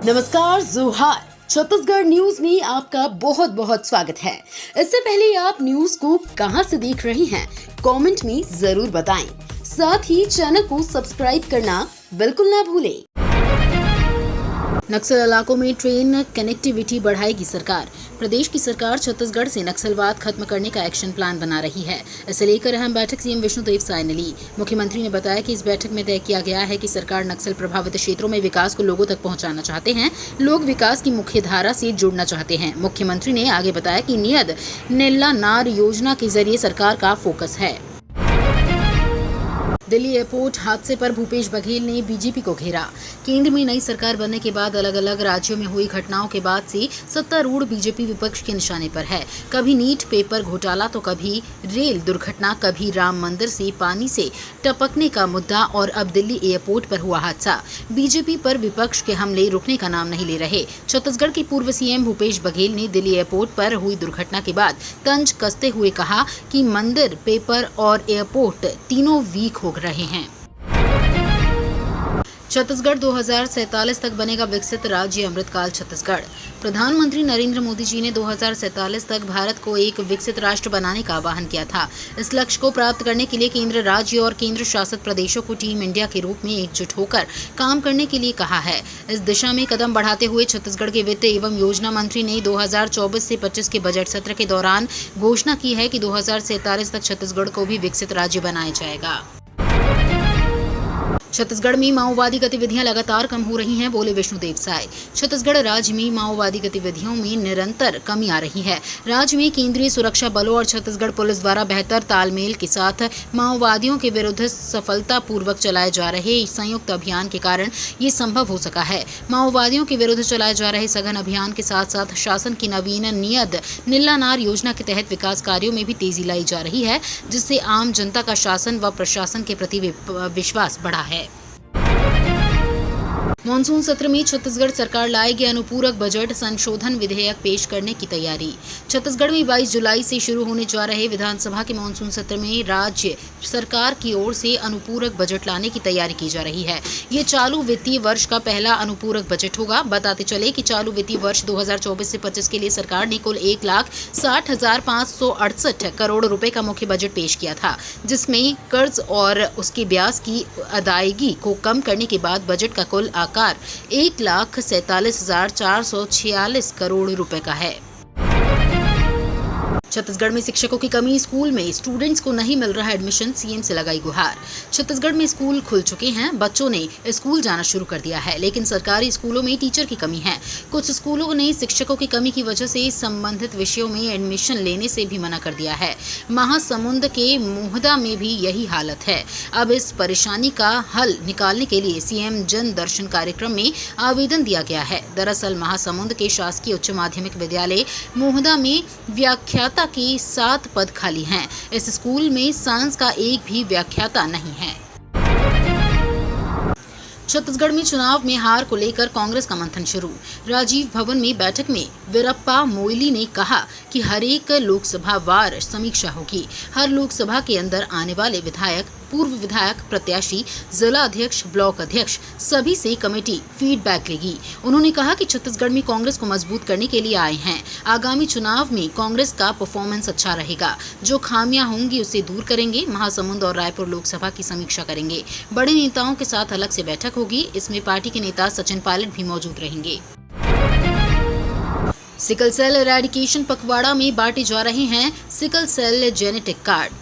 नमस्कार, जोहार। छत्तीसगढ़ न्यूज में आपका बहुत बहुत स्वागत है। इससे पहले आप न्यूज को कहां से देख रहे हैं, कमेंट में जरूर बताएं। साथ ही चैनल को सब्सक्राइब करना बिल्कुल ना भूलें। नक्सल इलाकों में ट्रेन कनेक्टिविटी बढ़ाएगी सरकार। प्रदेश की सरकार छत्तीसगढ़ से नक्सलवाद खत्म करने का एक्शन प्लान बना रही है। इसे लेकर अहम बैठक सीएम विष्णुदेव साय ने ली। मुख्यमंत्री ने बताया कि इस बैठक में तय किया गया है कि सरकार नक्सल प्रभावित क्षेत्रों में विकास को लोगों तक पहुंचाना चाहते हैं। लोग विकास की मुख्य धारा से जुड़ना चाहते हैं। मुख्यमंत्री ने आगे बताया कि नियद नीला नार योजना के जरिए सरकार का फोकस है। दिल्ली एयरपोर्ट हादसे पर भूपेश बघेल ने बीजेपी को घेरा। केंद्र में नई सरकार बनने के बाद अलग अलग राज्यों में हुई घटनाओं के बाद से सत्तारूढ़ बीजेपी विपक्ष के निशाने पर है। कभी नीट पेपर घोटाला तो कभी रेल दुर्घटना, कभी राम मंदिर से पानी से टपकने का मुद्दा और अब दिल्ली एयरपोर्ट पर हुआ हादसा। बीजेपी पर विपक्ष के हमले रुकने का नाम नहीं ले रहे। छत्तीसगढ़ के पूर्व सीएम भूपेश बघेल ने दिल्ली एयरपोर्ट पर हुई दुर्घटना के बाद तंज कसते हुए कहा कि मंदिर, पेपर और एयरपोर्ट तीनों वीक हो रहे हैं। छत्तीसगढ़ 2047 तक बनेगा विकसित राज्य। अमृतकाल छत्तीसगढ़। प्रधानमंत्री नरेंद्र मोदी जी ने 2047 तक भारत को एक विकसित राष्ट्र बनाने का आह्वान किया था। इस लक्ष्य को प्राप्त करने के लिए केंद्र, राज्य और केंद्र शासित प्रदेशों को टीम इंडिया के रूप में एकजुट होकर काम करने के लिए कहा है। इस दिशा में कदम बढ़ाते हुए छत्तीसगढ़ के वित्त एवं योजना मंत्री ने 2024 से 25 के बजट सत्र के दौरान घोषणा की है कि 2047 तक छत्तीसगढ़ को भी विकसित राज्य बनाया जाएगा। छत्तीसगढ़ में माओवादी गतिविधियां लगातार कम हो रही हैं, बोले विष्णुदेव साय। छत्तीसगढ़ राज्य में माओवादी गतिविधियों में निरंतर कमी आ रही है। राज्य में केंद्रीय सुरक्षा बलों और छत्तीसगढ़ पुलिस द्वारा बेहतर तालमेल के साथ माओवादियों के विरुद्ध सफलतापूर्वक चलाए जा रहे संयुक्त अभियान के कारण ये संभव हो सका है। माओवादियों के विरुद्ध चलाए जा रहे सघन अभियान के साथ साथ शासन की नवीन नियद नीला नार योजना के तहत विकास कार्यों में भी तेजी लाई जा रही है, जिससे आम जनता का शासन व प्रशासन के प्रति विश्वास बढ़ा है। मॉनसून सत्र में छत्तीसगढ़ सरकार लाएगी अनुपूरक बजट संशोधन विधेयक पेश करने की तैयारी। छत्तीसगढ़ में 22 जुलाई से शुरू होने जा रहे विधानसभा के मॉनसून सत्र में राज्य सरकार की ओर से अनुपूरक बजट लाने की तैयारी की जा रही है। ये चालू वित्तीय वर्ष का पहला अनुपूरक बजट होगा। बताते चले कि चालू वित्तीय वर्ष 2024 से 25 के लिए सरकार ने कुल 1,60,568 करोड़ रुपए का मुख्य बजट पेश किया था, जिसमें कर्ज और उसके ब्याज की अदायगी को कम करने के बाद बजट का कुल 1,47,446 करोड़ रुपए का है। छत्तीसगढ़ में शिक्षकों की कमी, स्कूल में स्टूडेंट्स को नहीं मिल रहा एडमिशन, सीएम से लगाई गुहार। छत्तीसगढ़ में स्कूल खुल चुके हैं, बच्चों ने स्कूल जाना शुरू कर दिया है, लेकिन सरकारी स्कूलों में टीचर की कमी है। कुछ स्कूलों ने शिक्षकों की कमी की वजह से संबंधित विषयों में एडमिशन लेने से भी मना कर दिया है। महासमुंद के मोहदा में भी यही हालत है। अब इस परेशानी का हल निकालने के लिए सीएम जन दर्शन कार्यक्रम में आवेदन दिया गया है। दरअसल महासमुंद के शासकीय उच्च माध्यमिक विद्यालय मोहदा में व्याख्याता की 7 पद खाली हैं। इस स्कूल में साइंस का एक भी व्याख्याता नहीं है। छत्तीसगढ़ में चुनाव में हार को लेकर कांग्रेस का मंथन शुरू। राजीव भवन में बैठक में वीरप्पा मोइली ने कहा कि हर एक लोकसभा वार समीक्षा होगी। हर लोकसभा के अंदर आने वाले विधायक, पूर्व विधायक, प्रत्याशी, जिला अध्यक्ष, ब्लॉक अध्यक्ष सभी से कमेटी फीडबैक लेगी। उन्होंने कहा कि छत्तीसगढ़ में कांग्रेस को मजबूत करने के लिए आए हैं। आगामी चुनाव में कांग्रेस का परफॉर्मेंस अच्छा रहेगा। जो खामियां होंगी उसे दूर करेंगे। महासमुंद और रायपुर लोकसभा की समीक्षा करेंगे। बड़े नेताओं के साथ अलग से बैठक होगी। इसमें पार्टी के नेता सचिन पायलट भी मौजूद रहेंगे। सिकल सेल एरेडिकेशन पखवाड़ा में बांटे जा रहे हैं सिकल सेल जेनेटिक कार्ड।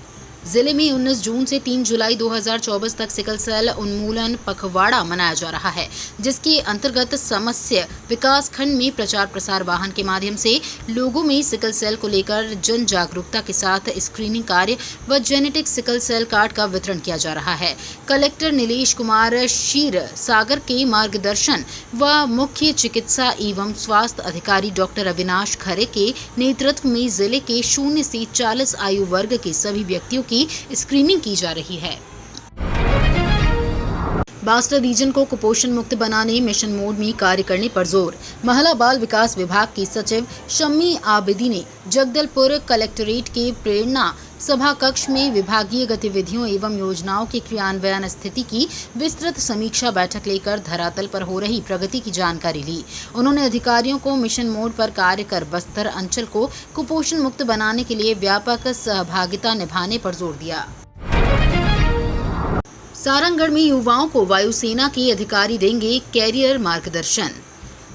जिले में 19 जून से 3 जुलाई 2024 तक सिकल सेल उन्मूलन पखवाड़ा मनाया जा रहा है, जिसके अंतर्गत समस्त विकास खंड में प्रचार प्रसार वाहन के माध्यम से लोगों में सिकल सेल को लेकर जन जागरूकता के साथ स्क्रीनिंग कार्य व जेनेटिक सिकल सेल कार्ड का वितरण किया जा रहा है। कलेक्टर नीलेश कुमार क्षीर सागर के मार्गदर्शन व मुख्य चिकित्सा एवं स्वास्थ्य अधिकारी डॉक्टर अविनाश खरे के नेतृत्व में जिले के 0 से 40 आयु वर्ग के सभी व्यक्तियों की स्क्रीनिंग की जा रही है। बास्टर रीजन को कुपोषण मुक्त बनाने मिशन मोड में कार्य करने पर जोर। महिला बाल विकास विभाग की सचिव शम्मी आबिदी ने जगदलपुर कलेक्टरेट के प्रेरणा सभा कक्ष में विभागीय गतिविधियों एवं योजनाओं के क्रियान्वयन स्थिति की विस्तृत समीक्षा बैठक लेकर धरातल पर हो रही प्रगति की जानकारी ली। उन्होंने अधिकारियों को मिशन मोड पर कार्य कर बस्तर अंचल को कुपोषण मुक्त बनाने के लिए व्यापक सहभागिता निभाने पर जोर दिया। सारंगगढ़ में युवाओं को वायुसेना के अधिकारी देंगे कैरियर मार्गदर्शन।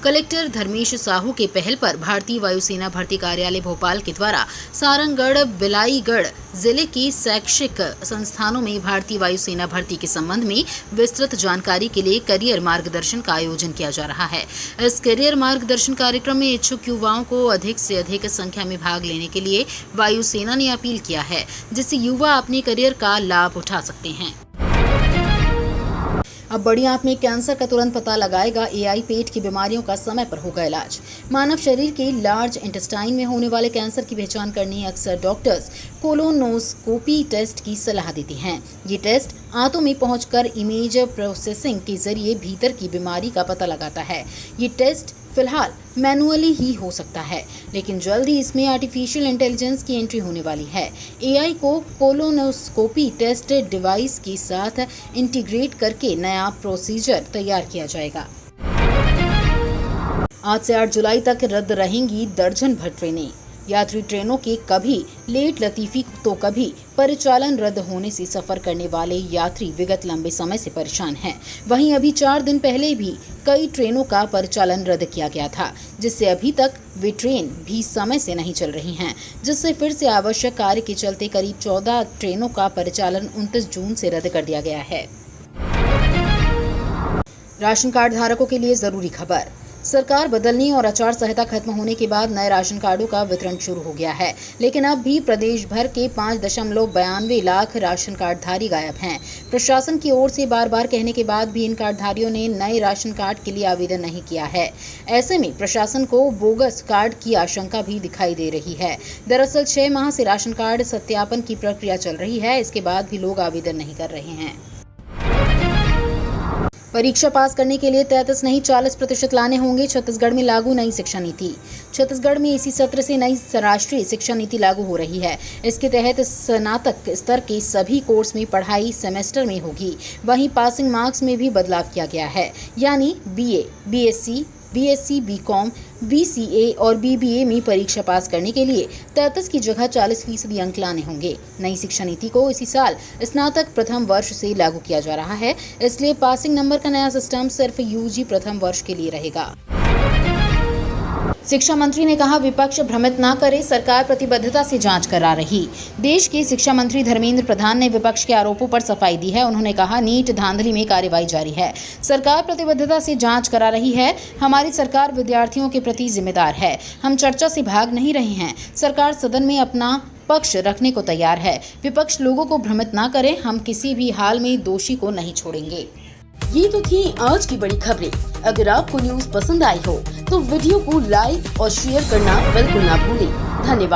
कलेक्टर धर्मेश साहू के पहल पर भारतीय वायुसेना भर्ती कार्यालय भोपाल के द्वारा सारंगगढ़ बिलाईगढ़ जिले के शैक्षिक संस्थानों में भारतीय वायुसेना भर्ती के संबंध में विस्तृत जानकारी के लिए करियर मार्गदर्शन का आयोजन किया जा रहा है। इस करियर मार्गदर्शन कार्यक्रम में इच्छुक युवाओं को अधिक से अधिक संख्या में भाग लेने के लिए वायुसेना ने अपील किया है, जिससे युवा अपने करियर का लाभ उठा सकते हैं। अब बड़ी आंत में कैंसर का तुरंत पता लगाएगा एआई। पेट की बीमारियों का समय पर होगा इलाज। मानव शरीर के लार्ज इंटेस्टाइन में होने वाले कैंसर की पहचान करने अक्सर डॉक्टर्स कोलोनोस्कोपी टेस्ट की सलाह देते हैं। ये टेस्ट आंतों में पहुंचकर इमेज प्रोसेसिंग के जरिए भीतर की बीमारी का पता लगाता है। ये टेस्ट फिलहाल मैनुअली ही हो सकता है, लेकिन जल्द ही इसमें आर्टिफिशियल इंटेलिजेंस की एंट्री होने वाली है। एआई को कोलोनोस्कोपी टेस्ट डिवाइस के साथ इंटीग्रेट करके नया प्रोसीजर तैयार किया जाएगा। आज से 8 जुलाई तक रद्द रहेंगी दर्जन भर ट्रेनें। यात्री ट्रेनों के कभी लेट लतीफी तो कभी परिचालन रद्द होने से सफर करने वाले यात्री विगत लंबे समय से परेशान हैं। वहीं अभी 4 दिन पहले भी कई ट्रेनों का परिचालन रद्द किया गया था, जिससे अभी तक वे ट्रेन भी समय से नहीं चल रही हैं, जिससे फिर से आवश्यक कार्य के चलते करीब 14 ट्रेनों का परिचालन 29 जून से रद्द कर दिया गया है। राशन कार्ड धारकों के लिए जरूरी खबर। सरकार बदलने और आचार संहिता खत्म होने के बाद नए राशन कार्डों का वितरण शुरू हो गया है, लेकिन अब भी प्रदेश भर के 5.92 लाख राशन कार्डधारी गायब हैं। प्रशासन की ओर से बार बार कहने के बाद भी इन कार्डधारियों ने नए राशन कार्ड के लिए आवेदन नहीं किया है। ऐसे में प्रशासन को बोगस कार्ड की आशंका भी दिखाई दे रही है। दरअसल 6 माह से राशन कार्ड सत्यापन की प्रक्रिया चल रही है, इसके बाद भी लोग आवेदन नहीं कर रहे हैं। परीक्षा पास करने के लिए 33 नहीं 40% लाने होंगे। छत्तीसगढ़ में लागू नई शिक्षा नीति। छत्तीसगढ़ में इसी सत्र से नई राष्ट्रीय शिक्षा नीति लागू हो रही है। इसके तहत स्नातक स्तर के सभी कोर्स में पढ़ाई सेमेस्टर में होगी। वहीं पासिंग मार्क्स में भी बदलाव किया गया है, यानी बीए, बीएससी, बीकॉम, बीसीए और बीबीए में परीक्षा पास करने के लिए 33 की जगह 40% अंक लाने होंगे। नई शिक्षा नीति को इसी साल स्नातक प्रथम वर्ष से लागू किया जा रहा है, इसलिए पासिंग नंबर का नया सिस्टम सिर्फ यूजी प्रथम वर्ष के लिए रहेगा। शिक्षा मंत्री ने कहा, विपक्ष भ्रमित न करे, सरकार प्रतिबद्धता से जांच करा रही। देश के शिक्षा मंत्री धर्मेंद्र प्रधान ने विपक्ष के आरोपों पर सफाई दी है। उन्होंने कहा, नीट धांधली में कार्रवाई जारी है, सरकार प्रतिबद्धता से जांच करा रही है। हमारी सरकार विद्यार्थियों के प्रति जिम्मेदार है। हम चर्चा से भाग नहीं रहे हैं। सरकार सदन में अपना पक्ष रखने को तैयार है। विपक्ष लोगों को भ्रमित न करे, हम किसी भी हाल में दोषी को नहीं छोड़ेंगे। ये तो थी आज की बड़ी खबरें। अगर आपको न्यूज़ पसंद आई हो तो वीडियो को लाइक और शेयर करना बिल्कुल ना भूलें। धन्यवाद।